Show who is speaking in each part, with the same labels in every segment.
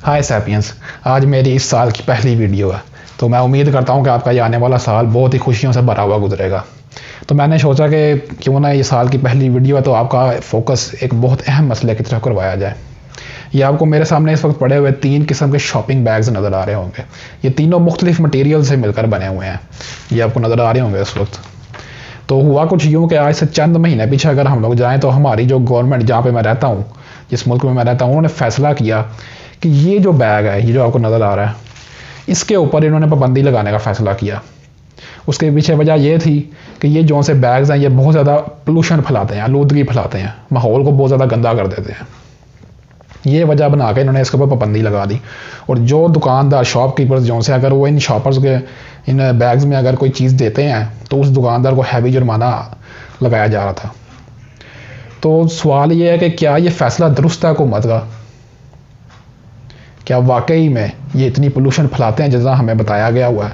Speaker 1: हाय sapiens, आज मेरी इस साल की पहली वीडियो है। तो मैं उम्मीद करता हूँ कि आपका ये आने वाला साल बहुत ही खुशियों से भरा हुआ गुजरेगा। तो मैंने सोचा कि क्यों ना ये साल की पहली वीडियो है तो आपका फोकस एक बहुत अहम मसले की तरफ करवाया जाए। ये आपको मेरे सामने इस वक्त पड़े हुए 3 किस्म के शॉपिंग बैग्स नज़र आ रहे होंगे। ये तीनों मुख्तलिफ मटेरियल से मिलकर बने हुए हैं। ये आपको नज़र आ रहे होंगे इस वक्त। तो हुआ कुछ यूँ कि आज से चंद महीने पीछे अगर हम लोग जाएँ तो हमारी जो गवर्नमेंट, जहाँ पर मैं रहता हूँ, जिस मुल्क में मैं रहता हूँ, उन्होंने फैसला किया कि ये जो बैग है, ये जो आपको नज़र आ रहा है, इसके ऊपर इन्होंने पाबंदी लगाने का फ़ैसला किया। उसके पीछे वजह ये थी कि ये जो से बैग्स हैं ये बहुत ज़्यादा पोल्यूशन फैलाते हैं, आलूदगी फैलाते हैं, माहौल को बहुत ज़्यादा गंदा कर देते हैं। ये वजह बना के इन्होंने इसके ऊपर पाबंदी लगा दी। और जो दुकानदार, शॉपकीपर्स जो से, अगर वो इन शॉपर्स के इन बैग्स में अगर कोई चीज़ देते हैं तो उस दुकानदार को हैवी जुर्माना लगाया जा रहा था। तो सवाल ये है कि क्या ये फ़ैसला दुरुस्त है हुकूमत का? क्या वाकई में ये इतनी पोल्यूशन फैलाते हैं जैसा हमें बताया गया हुआ है,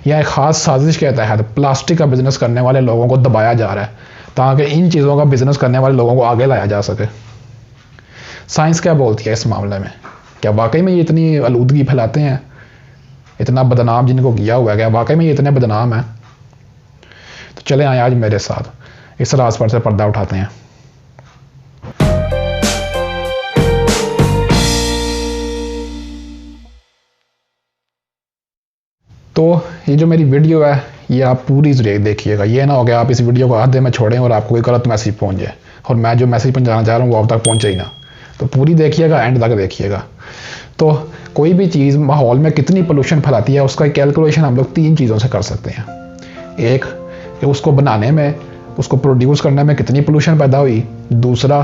Speaker 1: या एक ख़ास साजिश के तहत प्लास्टिक का बिज़नेस करने वाले लोगों को दबाया जा रहा है ताकि इन चीज़ों का बिज़नेस करने वाले लोगों को आगे लाया जा सके? साइंस क्या बोलती है इस मामले में? क्या वाकई में ये इतनी आलूदगी फैलाते हैं, इतना बदनाम जिनको किया हुआ है, क्या वाकई में ये इतने बदनाम है? तो चले आए आज मेरे साथ इस राज पर से पर्दा उठाते हैं। तो ये जो मेरी वीडियो है ये आप पूरी देखिएगा। ये ना हो गया आप इस वीडियो को आधे में छोड़ें और आपको कोई गलत मैसेज पहुंच जाए और मैं जो मैसेज पहुंचाना चाह रहा हूँ वो आप तक पहुंचे ही ना। तो पूरी देखिएगा, एंड तक देखिएगा। तो कोई भी चीज़ माहौल में कितनी पोल्यूशन फैलाती है उसका कैलकुलेशन हम लोग 3 चीज़ों से कर सकते हैं। एक कि उसको बनाने में, उसको प्रोड्यूस करने में कितनी पोल्यूशन पैदा हुई। दूसरा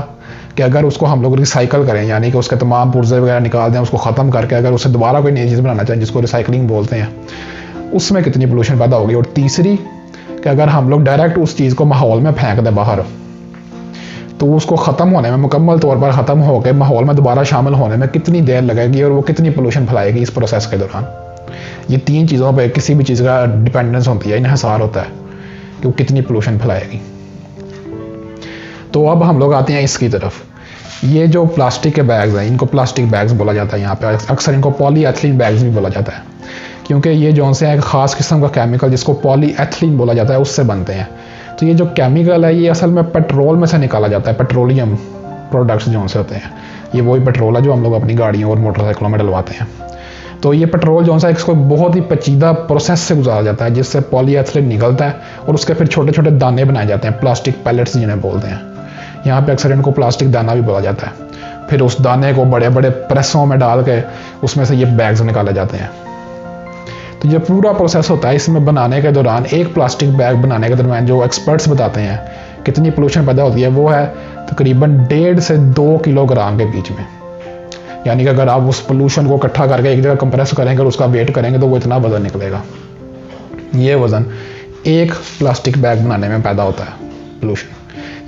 Speaker 1: कि अगर उसको हम लोग रिसाइकल करें, यानी कि उसके तमाम पुर्जे वगैरह निकाल दें, उसको ख़त्म करके अगर उसे दोबारा कोई नई चीज़ बनाना चाहें जिसको रिसाइकलिंग बोलते हैं, उसमें कितनी पोल्यूशन पैदा होगी। और तीसरी कि अगर हम लोग डायरेक्ट उस चीज़ को माहौल में फेंक दें बाहर, तो उसको ख़त्म होने में, मुकम्मल तौर पर ख़त्म होकर माहौल में दोबारा शामिल होने में कितनी देर लगेगी और वो कितनी पोल्यूशन फैलाएगी इस प्रोसेस के दौरान। ये 3 चीज़ों पर किसी भी चीज़ का डिपेंडेंस होती है, इन्हिसार होता है कि वो कितनी पोल्यूशन फैलाएगी। तो अब हम लोग आते हैं इसकी तरफ। ये जो प्लास्टिक के बैग्स हैं इनको प्लास्टिक बैग्स बोला जाता है। यहाँ पे अक्सर इनको पॉलीएथिलीन बैग्स भी बोला जाता है, क्योंकि ये जो से एक ख़ास किस्म का केमिकल जिसको पॉलीएथिलीन बोला जाता है उससे बनते हैं। तो ये जो केमिकल है ये असल में पेट्रोल में से निकाला जाता है। पेट्रोलियम प्रोडक्ट्स जो से होते हैं, ये वही पेट्रोल है जो हम लोग अपनी गाड़ियों और मोटरसाइकिलों में डलवाते हैं। तो ये पेट्रोल जो सा इसको बहुत ही पेचीदा प्रोसेस से गुजारा जाता है जिससे पॉलीएथिलीन निकलता है और उसके फिर छोटे छोटे दाने बनाए जाते हैं, प्लास्टिक पैलेट्स जिन्हें बोलते हैं। यहाँ पे अक्सर इनको प्लास्टिक दाना भी बोला जाता है। फिर उस दाने को बड़े बड़े प्रेसों में डाल के उसमें से ये बैग्स निकाले जाते हैं। तो ये पूरा प्रोसेस होता है। इसमें बनाने के दौरान, एक प्लास्टिक बैग बनाने के दौरान जो एक्सपर्ट्स बताते हैं कितनी पोल्यूशन पैदा होती है वो है तकरीबन 1.5 से 2 किलोग्राम के बीच में। यानी कि अगर आप उस पोल्यूशन को इकट्ठा करके एक जगह कंप्रेस करेंगे और उसका वेट करेंगे तो वो इतना वजन निकलेगा। ये वजन एक प्लास्टिक बैग बनाने में पैदा होता है पोल्यूशन।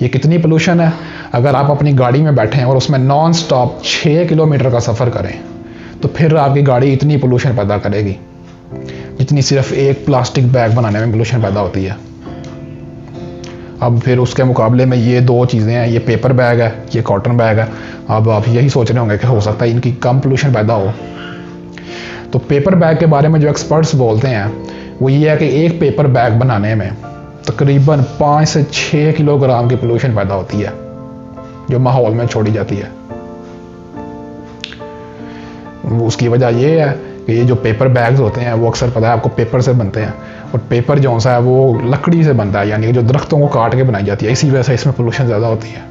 Speaker 1: ये कितनी पोल्यूशन है? अगर आप अपनी गाड़ी में बैठे हैं और उसमें नॉन स्टॉप 6 किलोमीटर का सफ़र करें तो फिर आपकी गाड़ी इतनी पोल्यूशन पैदा करेगी जितनी सिर्फ एक प्लास्टिक बैग बनाने में पोल्यूशन पैदा होती है। अब फिर उसके मुकाबले में ये 2 चीज़ें हैं, ये पेपर बैग है, ये कॉटन बैग है। अब आप यही सोच रहे होंगे कि हो सकता है इनकी कम पोल्यूशन पैदा हो। तो पेपर बैग के बारे में जो एक्सपर्ट्स बोलते हैं वो ये है कि एक पेपर बैग बनाने में तकरीबन 5 से 6 किलोग्राम की पोल्यूशन पैदा होती है जो माहौल में छोड़ी जाती है। उसकी वजह ये है कि ये जो पेपर बैग्स होते हैं वो अक्सर, पता है आपको, पेपर से बनते हैं और पेपर जो सा है वो लकड़ी से बनता है, यानी कि जो दरख्तों को काट के बनाई जाती है। इसी वजह से इसमें पोल्यूशन ज़्यादा होती है।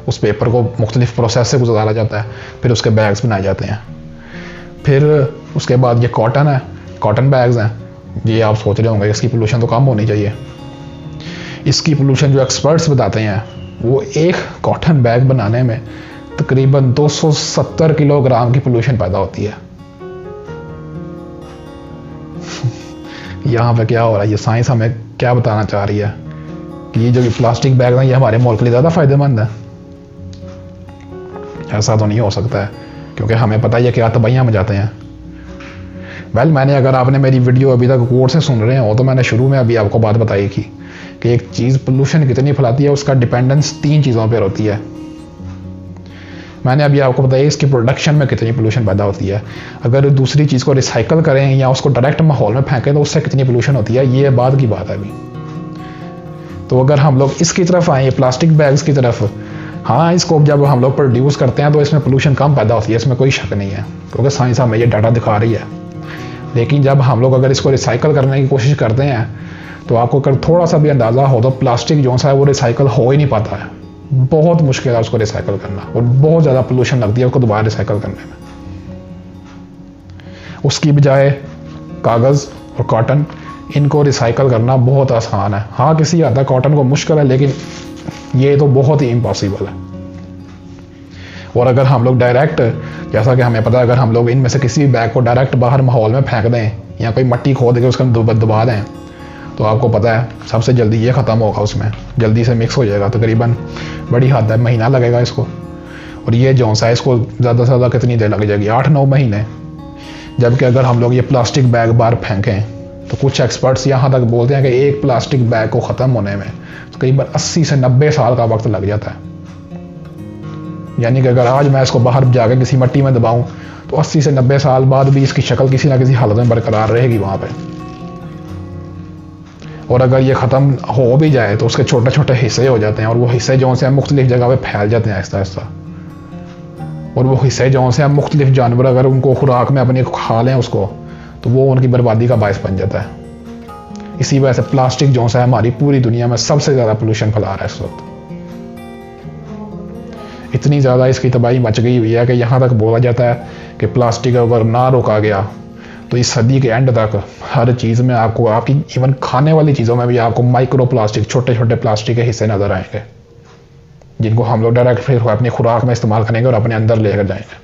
Speaker 1: उस पेपर को मुख्तलिफ प्रोसेस से गुजारा जाता है, फिर उसके बैग्स बनाए जाते हैं। फिर उसके बाद ये कॉटन है, कॉटन बैग्स हैं। ये आप सोच रहे होंगे इसकी पोल्यूशन तो कम होनी चाहिए। इसकी पोल्यूशन जो एक्सपर्ट्स बताते हैं वो एक कॉटन बैग बनाने में तकरीबन 270 किलोग्राम की पोल्यूशन पैदा होती है। यहाँ पे क्या हो रहा है? ये साइंस हमें क्या बताना चाह रही है कि ये जो प्लास्टिक बैग है ये हमारे मुल्क के लिए ज़्यादा फ़ायदेमंद है? ऐसा तो नहीं हो सकता है, क्योंकि हमें पता ही है क्या तबाहियाँ मचाते हैं। मैंने, अगर आपने मेरी वीडियो अभी तक गौर से सुन रहे हो तो मैंने शुरू में अभी आपको बात बताई थी कि एक चीज़ पोल्यूशन कितनी फैलाती है उसका डिपेंडेंस 3 चीज़ों पर होती है। मैंने अभी आपको बताया इसकी प्रोडक्शन में कितनी पोल्यूशन पैदा होती है। अगर दूसरी चीज़ को रिसाइकल करें या उसको डायरेक्ट माहौल में फेंकें तो उससे कितनी पोल्यूशन होती है, ये बाद की बात है अभी। तो अगर हम लोग इसकी तरफ आए, प्लास्टिक बैग्स की तरफ, हाँ इसको जब हम लोग प्रोड्यूस करते हैं तो इसमें पोल्यूशन कम पैदा होती है, इसमें कोई शक नहीं है, क्योंकि साइंस हमें ये डाटा दिखा रही है। लेकिन जब हम लोग अगर इसको रिसाइकल करने की कोशिश करते हैं तो आपको अगर थोड़ा सा भी अंदाज़ा हो तो प्लास्टिक जो सा है वो रिसाइकल हो ही नहीं पाता है, बहुत मुश्किल है उसको रिसाइकल करना, और बहुत ज़्यादा पोल्यूशन लगती है उसको दोबारा रिसाइकल करने में। उसकी बजाय कागज़ और कॉटन, इनको रिसाइकल करना बहुत आसान है। हाँ किसी हद तक कॉटन को मुश्किल है, लेकिन ये तो बहुत ही इम्पॉसिबल है। और अगर हम लोग डायरेक्ट, जैसा कि हमें पता है, अगर हम लोग इनमें से किसी भी बैग को डायरेक्ट बाहर माहौल में फेंक दें या कोई मट्टी खोद के उसका दबा दें तो आपको पता है सबसे जल्दी ये ख़त्म होगा, उसमें जल्दी से मिक्स हो जाएगा। तकरीबन बड़ी हद है महीना लगेगा इसको, और ये जो सा है इसको ज़्यादा से ज़्यादा कितनी देर लग जाएगी, 8-9 महीने। जबकि अगर हम लोग ये प्लास्टिक बैग बाहर फेंकें तो कुछ एक्सपर्ट्स यहाँ तक बोलते हैं कि एक प्लास्टिक बैग को ख़त्म होने में तो करीबन 80 से 90 साल का वक्त लग जाता है। यानी कि अगर आज मैं इसको बाहर जाकर किसी मट्टी में दबाऊं तो 80 से 90 साल बाद भी इसकी शक्ल किसी ना किसी हालत में बरकरार रहेगी वहाँ पे। और अगर ये ख़त्म हो भी जाए तो उसके छोटे छोटे हिस्से हो जाते हैं, और वो हिस्से जो से मुख्तलिफ जगह पे फैल जाते हैं आहिस्ता आहिस्ता, और वो हिस्से जो से मुख्तलिफ जानवर अगर उनको खुराक में अपनी खा लें उसको तो वो उनकी बर्बादी का बायस बन जाता है। इसी वजह से प्लास्टिक जो है हमारी पूरी दुनिया में सबसे ज़्यादा पोल्यूशन फैला रहा है इस वक्त। इतनी ज़्यादा इसकी तबाही मच गई हुई है कि यहाँ तक बोला जाता है कि प्लास्टिक अगर ना रोका गया तो इस सदी के एंड तक हर चीज़ में आपको, आपकी इवन खाने वाली चीज़ों में भी आपको माइक्रो प्लास्टिक, छोटे छोटे प्लास्टिक के हिस्से नज़र आएंगे, जिनको हम लोग डायरेक्ट फिर अपनी खुराक में इस्तेमाल करेंगे और अपने अंदर लेकर जाएंगे,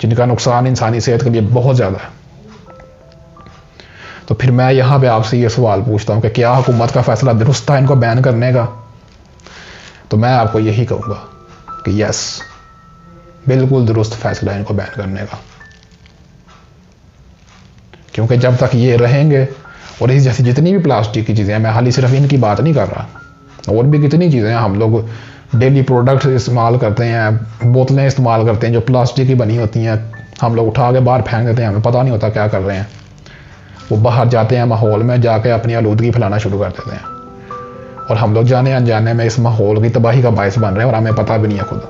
Speaker 1: जिनका नुकसान इंसानी सेहत के लिए बहुत ज़्यादा है। तो फिर मैं यहाँ पे आपसे ये सवाल पूछता हूँ कि क्या हुकूमत का फैसला दुरुस्त था इनको बैन करने का? तो मैं आपको यही कहूँगा कि यस, बिल्कुल दुरुस्त फैसला है इनको बैन करने का, क्योंकि जब तक ये रहेंगे और इस जैसी जितनी भी प्लास्टिक की चीज़ें हैं, मैं हाल ही सिर्फ इनकी बात नहीं कर रहा, और भी कितनी चीज़ें हैं हम लोग डेली प्रोडक्ट इस्तेमाल करते हैं, बोतलें इस्तेमाल करते हैं जो प्लास्टिक की बनी होती हैं, हम लोग उठा के बाहर फेंक देते हैं, हमें पता नहीं होता क्या कर रहे हैं, वो बाहर जाते हैं माहौल में जाके अपनी आलूदगी फैलाना शुरू कर देते हैं, और हम लोग जाने अनजाने में इस माहौल की तबाही का बायस बन रहे हैं और हमें पता भी नहीं है खुद।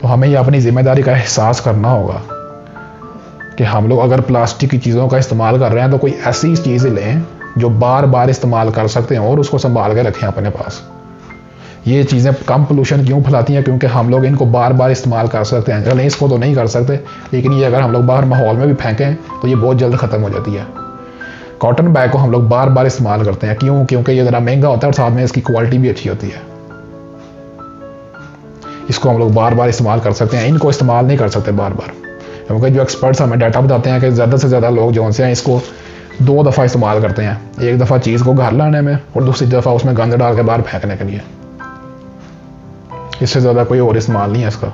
Speaker 1: तो हमें ये अपनी जिम्मेदारी का एहसास करना होगा कि हम लोग अगर प्लास्टिक की चीज़ों का इस्तेमाल कर रहे हैं तो कोई ऐसी चीज़ लें जो बार बार इस्तेमाल कर सकते हैं और उसको संभाल के रखें अपने पास। ये चीज़ें कम पोल्यूशन क्यों फैलाती हैं? क्योंकि हम लोग इनको बार बार इस्तेमाल कर सकते हैं। चलें इसको तो नहीं कर सकते, लेकिन ये अगर हम लोग बाहर माहौल में भी फेंकें तो ये बहुत जल्द ख़त्म हो जाती है। कॉटन बैग को हम लोग बार बार इस्तेमाल करते हैं, क्यों? क्योंकि ये ज़रा महंगा होता है और साथ में इसकी क्वालिटी भी अच्छी होती है। इसको हम लोग बार बार इस्तेमाल कर सकते हैं, इनको इस्तेमाल नहीं कर सकते बार बार, क्योंकि जो एक्सपर्ट्स हमें डाटा बताते हैं कि ज़्यादा से ज़्यादा लोग जो हैं इसको 2 दफ़ा इस्तेमाल करते हैं, एक दफ़ा चीज़ को घर लाने में और दूसरी दफ़ा उसमें गंद डाल के बाहर फेंकने के लिए। इससे ज़्यादा कोई और इस्तेमाल नहीं है इसका।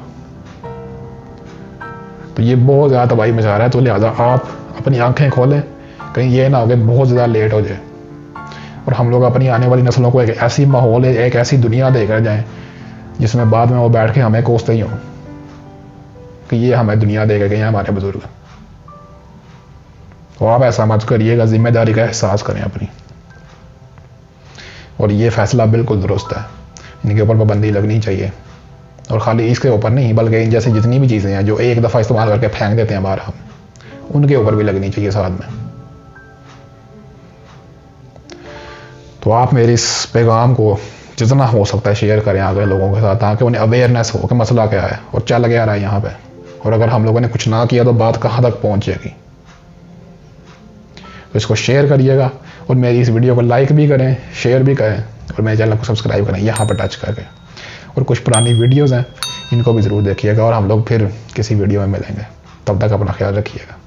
Speaker 1: तो ये बहुत ज़्यादा तबाही मचा रहा है, तो लिहाजा आप अपनी आंखें खोलें, कहीं ये ना हो कि बहुत ज़्यादा लेट हो जाए और हम लोग अपनी आने वाली नस्लों को एक ऐसी माहौल, एक ऐसी दुनिया देकर जाएं जिसमें बाद में वो बैठ के हमें कोसते ही हों कि ये हमें दुनिया दे के गए हैं हमारे बुजुर्ग। तो आप ऐसा मत करिएगा, जिम्मेदारी का एहसास करें अपनी, और ये फैसला बिल्कुल दुरुस्त है, इनके ऊपर पाबंदी लगनी चाहिए। और खाली इसके ऊपर नहीं, बल्कि इन जैसी जितनी भी चीज़ें हैं जो एक दफ़ा इस्तेमाल करके फेंक देते हैं बाहर, हम उनके ऊपर भी लगनी चाहिए साथ में। तो आप मेरे इस पैगाम को जितना हो सकता है शेयर करें आगे लोगों के साथ, ताकि उन्हें अवेयरनेस हो कि मसला क्या है और चल क्या रहा है यहाँ पे, और अगर हम लोगों ने कुछ ना किया तो बात कहाँ तक पहुँच जाएगी। तो इसको शेयर करिएगा और मेरी इस वीडियो को लाइक भी करें, शेयर भी करें, और मेरे चैनल को सब्सक्राइब करें यहाँ पर टच करके। और कुछ पुरानी वीडियोज़ हैं, इनको भी ज़रूर देखिएगा, और हम लोग फिर किसी वीडियो में मिलेंगे। तब तक अपना ख्याल रखिएगा।